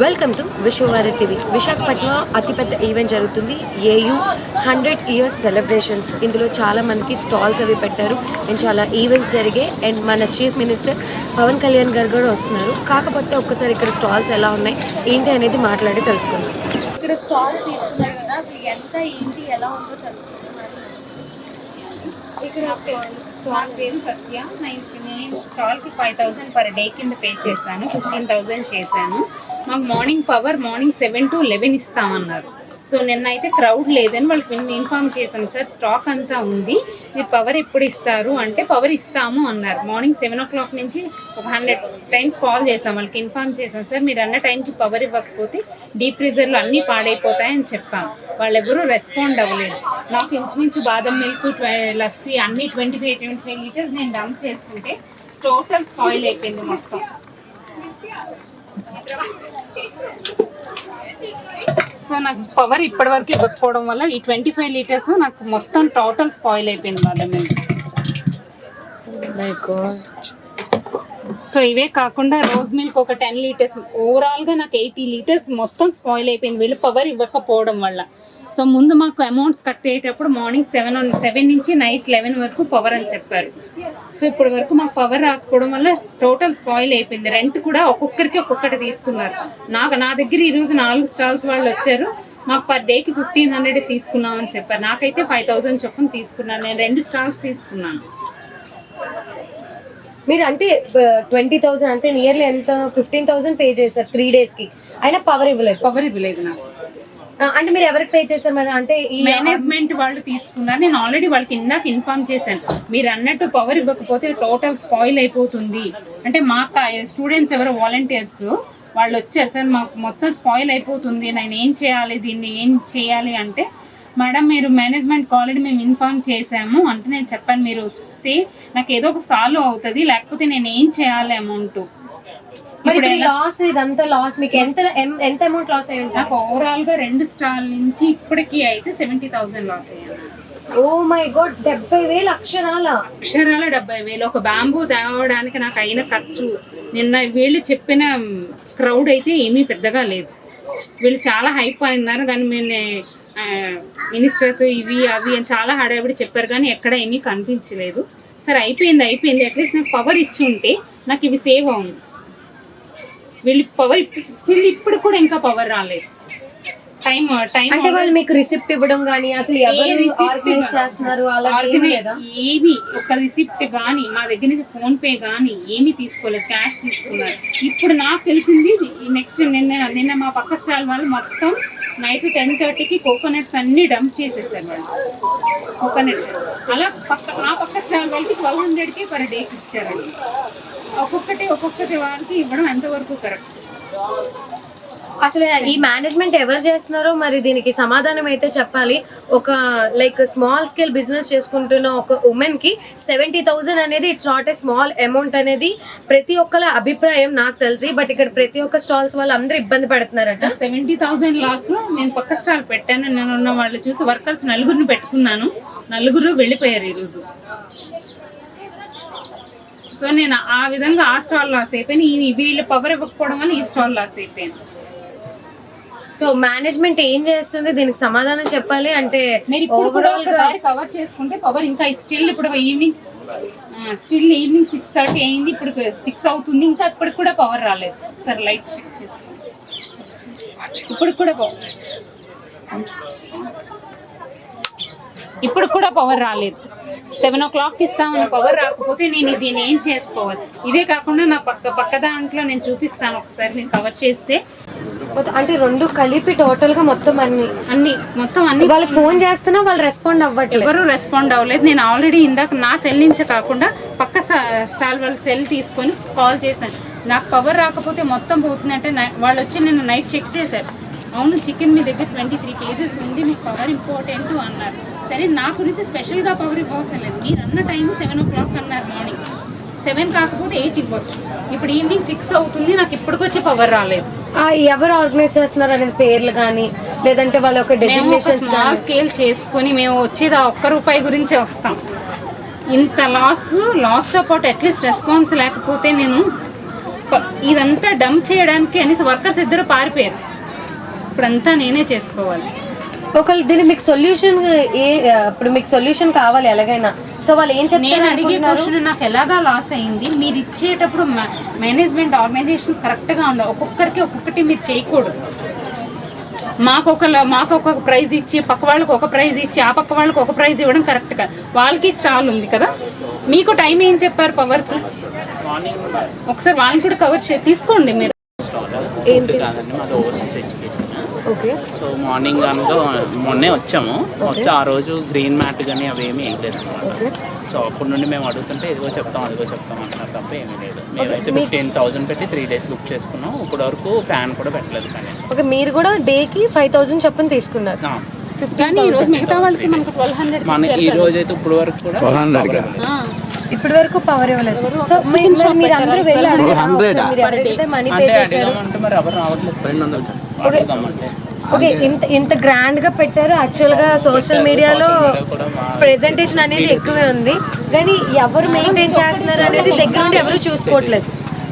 Welcome to విశ్వవారి TV. విశాఖపట్నంలో అతిపెద్ద event జరుగుతుంది, ఏయూ 100 ఇయర్స్ సెలబ్రేషన్స్. ఇందులో చాలా మందికి స్టాల్స్ అవి పెట్టారు అండ్ చాలా ఈవెంట్స్ జరిగాయి. అండ్ మన చీఫ్ మినిస్టర్ పవన్ కళ్యాణ్ గారు కూడా వస్తున్నారు. కాకపోతే ఒక్కసారి ఇక్కడ స్టాల్స్ ఎలా ఉన్నాయి ఏంటి అనేది మాట్లాడి తెలుసుకుందాం. ఇక్కడ స్టాల్స్ తీసుకున్నారు కదా, అసలు ఎంత ఏంటి ఎలా ఉందో తెలుసుకుంటున్నారు. ఇక్కడ స్టాల్ పేరు సత్య. నేను స్టాల్కి 5000 పర్ డే కింద పే చేశాను, 15,000 చేశాను. మాకు మార్నింగ్ పవర్ మార్నింగ్ 7 to 11 ఇస్తామన్నారు. సో నిన్నైతే క్రౌడ్ లేదని వాళ్ళకి ఇన్ఫార్మ్ చేశాం, సార్ స్టాక్ అంతా ఉంది, మీరు పవర్ ఎప్పుడు ఇస్తారు అంటే పవర్ ఇస్తాము అన్నారు. మార్నింగ్ 7 o'clock నుంచి ఒక 100 times కాల్ చేసాం, వాళ్ళకి ఇన్ఫార్మ్ చేశాం, సార్ మీరు అన్న టైంకి పవర్ ఇవ్వకపోతే డీప్ ఫ్రీజర్లు అన్నీ పాడైపోతాయని చెప్పాం. వాళ్ళు ఎవరూ రెస్పాండ్ అవ్వలేదు. నాకు ఇంచుమించు బాదం మిల్క్, లస్సీ అన్నీ 25 లీటర్స్ నేను డంప్ చేసుకుంటే టోటల్ స్పాయిల్ అయిపోయింది మొత్తం. సో నాకు పవర్ ఇప్పటి వరకు ఇవ్వకపోవడం వల్ల ఈ 25 లీటర్స్ నాకు మొత్తం టోటల్ స్పాయిల్ అయిపోయింది బాదం మిల్క్. సో ఇవే కాకుండా రోజ్ మిల్క్ ఒక 10 లీటర్స్, ఓవరాల్గా నాకు 80 లీటర్స్ మొత్తం స్పాయిల్ అయిపోయింది వీళ్ళు పవర్ ఇవ్వకపోవడం వల్ల. సో ముందు మాకు అమౌంట్స్ కట్టేటప్పుడు మార్నింగ్ 7 నుంచి నైట్ 11 వరకు పవర్ అని చెప్పారు. సో ఇప్పటి వరకు మాకు పవర్ రాకపోవడం వల్ల టోటల్ స్పాయిల్ అయిపోయింది. రెంట్ కూడా ఒక్కొక్కరికి ఒక్కొక్కటి తీసుకున్నారు. నా దగ్గర ఈరోజు 4 స్టాల్స్ వాళ్ళు వచ్చారు, మాకు పర్ డేకి 1500 తీసుకున్నాం అని చెప్పారు. నాకైతే 5000 చొప్పున తీసుకున్నాను. నేను 2 స్టాల్స్ తీసుకున్నాను. మీరు అంటే 20,000 అంటే నియర్లీ ఎంత 15,000 పే చేశారు 3 days కి, అయినా పవర్ ఇవ్వలేదు నాకు. అంటే మీరు ఎవరికి పే చేశారు మరి? అంటే ఈ మేనేజ్మెంట్ వాళ్ళు తీసుకున్నారు. నేను ఆల్రెడీ వాళ్ళకి ఇందాక ఇన్ఫార్మ్ చేశాను, మీరు అన్నట్టు పవర్ ఇవ్వకపోతే టోటల్ స్పాయిల్ అయిపోతుంది అంటే. మా స్టూడెంట్స్ ఎవరో వాలంటీర్స్ వాళ్ళు వచ్చారు, సార్ మాకు మొత్తం స్పాయిల్ అయిపోతుంది, నేను ఏం చేయాలి, దీన్ని ఏం చేయాలి అంటే, మేడం మీరు మేనేజ్మెంట్ ఆల్రెడీ మేము ఇన్ఫార్మ్ చేసాము అంటే నేను చెప్పాను, మీరు వస్తే నాకు ఏదో ఒక సాల్వ్ అవుతుంది, లేకపోతే నేను ఏం చేయాలి అమౌంట్. లాస్ ఇదంతా లాస్ మీకు ఎంత అమౌంట్ లాస్ అయ్యి ఉంటుంది? నాకు ఓవరాల్ గా 2 స్టాల్ నుంచి ఇప్పటికి అయితే 70,000 లాస్ అయ్యాను. ఓ మై గాడ్, 70,000 అక్షరాల 70,000. ఒక బ్యాంబూ తేవడానికి నాకు అయిన ఖర్చు, నిన్న వీళ్ళు చెప్పిన క్రౌడ్ అయితే ఏమీ పెద్దగా లేదు. వీళ్ళు చాలా హైప్ అయినారు, కానీ మేము మినిస్టర్స్ ఇవి అవి అని చాలా హడావిడి చెప్పారు, కానీ ఎక్కడ ఏమీ కనిపించలేదు. సరే అయిపోయింది అట్లీస్ట్ నాకు పవర్ ఇచ్చి ఉంటే నాకు ఇవి సేవ్ అవును. వీళ్ళు పవర్ స్టిల్ ఇప్పుడు కూడా ఇంకా పవర్ రాలేదు. టైం అంటే వాళ్ళు మీకు రిసిప్ట్ ఇవ్వడం కానీ అసలు ఎవరు ఆర్గనైజ్ చేస్తున్నారు అలా ఏవి ఒక రిసిప్ట్ కానీ మా దగ్గర నుంచి ఫోన్ పే కానీ ఏమీ తీసుకోలేదు, క్యాష్ తీసుకున్నారు. ఇప్పుడు నాకు తెలిసింది నెక్స్ట్ నిన్న మా పక్క స్టాల్ వాళ్ళు మొత్తం నైట్ 10:30కి కోకోనట్స్ అన్ని డంప్ చేసేసారు వాళ్ళు. కోకోనట్స్ అలా ఆ పక్క స్టాల్ వాళ్ళకి 1200కి పర్ డేకి ఇచ్చారండి. ఒక్కొక్కటి వాళ్ళకి ఇవ్వడం ఎంతవరకు కరెక్ట్? అసలు ఈ మేనేజ్మెంట్ ఎవరు చేస్తున్నారో మరి దీనికి సమాధానం అయితే చెప్పాలి. ఒక లైక్ స్మాల్ స్కేల్ బిజినెస్ చేసుకుంటున్న ఒక ఉమెన్ కి 70,000 అనేది it's not a small amount అనేది ప్రతి ఒక్కరి అభిప్రాయం నాకు తెలిసి. బట్ ఇక్కడ ప్రతి ఒక్క స్టాల్స్ వాళ్ళు అందరూ ఇబ్బంది పడుతున్నారట. 70,000 లాస్ లో నేను పక్క స్టాల్ పెట్టాను. నేను ఉన్న వాళ్ళు చూసి వర్కర్స్ 4 పెట్టుకున్నాను, 4 వెళ్ళిపోయారు ఈరోజు. సో నేను ఆ విధంగా ఆ స్టాల్ లాస్ అయిపోయాను. వీళ్ళు పవర్ ఇవ్వకపోవడం వల్ల ఈ స్టాల్ లాస్ అయిపోయాను. సో మేనేజ్మెంట్ ఏం చేస్తుంది దీనికి సమాధానం చెప్పాలి. అంటే కవర్ చేసుకుంటే పవర్ ఇంకా స్టిల్ ఇప్పుడు ఈవినింగ్ 6:30 అయింది, ఇప్పుడు 6 అవుతుంది, ఇంకా ఇప్పటికి కూడా పవర్ రాలేదు. సార్ లైట్ చెక్ చేసుకోండి, ఇప్పుడు కూడా పవర్ రాలేదు. 7 o'clock ఇస్తామని పవర్ రాకపోతే నేను దీన్ని ఏం చేసుకోవాలి? ఇదే కాకుండా నా పక్క దాంట్లో నేను చూపిస్తాను ఒకసారి, నేను కవర్ చేస్తే. అంటే 2 కలిపి టోటల్ గా మొత్తం అన్ని వాళ్ళకి ఫోన్ చేస్తున్నా వాళ్ళు రెస్పాండ్ అవ్వట్లేదు, ఎవరు రెస్పాండ్ అవ్వలేదు. నేను ఆల్రెడీ ఇందాక నా సెల్ నుంచి కాకుండా పక్క స్టాల్ వాళ్ళ సెల్ తీసుకొని కాల్ చేశాను, నాకు పవర్ రాకపోతే మొత్తం పోతుందంటే వాళ్ళు వచ్చి నేను నైట్ చెక్ చేశారు. అవును, చికెన్ మీ దగ్గర 23 kgs ఉంది, మీకు పవర్ ఇంపార్టెంట్ అన్నారు. సరే నా గురించి స్పెషల్గా పవర్ ఇవ్వవసరం లేదు, మీరు అన్న టైం 7 o'clock అన్నారు. మార్నింగ్ 7 కాకపోతే 8 ఇవ్వచ్చు. ఇప్పుడు ఈవినింగ్ 6 అవుతుంది, నాకు ఇప్పటికొచ్చి పవర్ రాలేదు. ఎవరు ఆర్గనైజ్ చేస్తున్నారు అనేది పేర్లు కానీ లేదంటే వాళ్ళ ఒక డెసిగ్నేషన్స్ స్మాల్ స్కేల్ చేసుకుని మేము వచ్చేది ₹1 గురించే వస్తాం. ఇంత లాస్తో పాటు అట్లీస్ట్ రెస్పాన్స్ లేకపోతే నేను ఇదంతా డంప్ చేయడానికి అనేసి వర్కర్స్ ఇద్దరు పారిపోయారు. ఇప్పుడంతా నేనే చేసుకోవాలి. ఒకవేళ దీనికి మీకు సొల్యూషన్ ఇప్పుడు మీకు సొల్యూషన్ కావాలి ఎలాగైనా, సో వాళ్ళు ఏం నేను చెప్తారు అడిగే అనుకుంటున్నారు? క్వశ్చన్ నాకు ఎలాగా లాస్ అయింది, మీరు ఇచ్చేటప్పుడు మేనేజ్మెంట్ ఆర్గనైజేషన్ కరెక్ట్గా ఉండాలి. ఒక్కొక్కరికి ఒక్కొక్కటి మీరు చేయకూడదు. మాకు ఒక ప్రైజ్ ఇచ్చి పక్క వాళ్ళకి ఒక ప్రైజ్ ఇచ్చి ఆ పక్క వాళ్ళకి ఒక ప్రైజ్ ఇవ్వడం కరెక్ట్ కాదు. వాళ్ళకి స్టాల్ ఉంది కదా, మీకు టైం ఏం చెప్పారు పవర్కి? ఒకసారి వాళ్ళని కూడా కవర్ తీసుకోండి మీరు. ఏంటి? కాదండి, మాది overseas education. Okay. So morning అనగా మొన్నే వచ్చాము. వస్తే ఆ రోజు గ్రీన్ మ్యాట్ కానీ అవేమీ వేయలేదు అనమాట. ఓకే. సో అప్పటి నుండి మేము అడుగుతుంటే ఇదిగో చెప్తాం అదిగో చెప్తాం అంటున్నారు తప్ప ఏమీ లేదు. మేమైతే 15,000 పెట్టి 3 days బుక్ చేసుకున్నాం. ఇప్పటి వరకు ఫ్యాన్ కూడా పెట్టలేదు కనీసం. ఓకే, మీరు కూడా డేకి 5,000 చొప్పున తీసుకున్నారు. కానీ ఈ రోజు మిగతా వాళ్ళకి మనకు 1200 మనకి ఈ రోజు అయితే ఇప్పుడు వరకు కూడా ఇప్పటి వరకు పవర్ ఇవ్వలేదు. సో మీరు అందరూ వెళ్ళి అడగరా? మీరు ఎవరైతే మనీ పే అంటే చేశారు? అడిగామంటే మరి ఎవరు రావట్లేదు. 200 అడుగుదామంటే ఓకే, ఇంత గ్రాండ్ గా పెట్టారు. యాక్చువల్ గా సోషల్ మీడియాలో ప్రెజెంటేషన్ అనేది ఎక్కువే ఉంది, కానీ ఎవరు మెయింటైన్ చేస్తున్నారు అనేది దగ్గర నుండి ఎవరు చూసుకోవట్లేదు.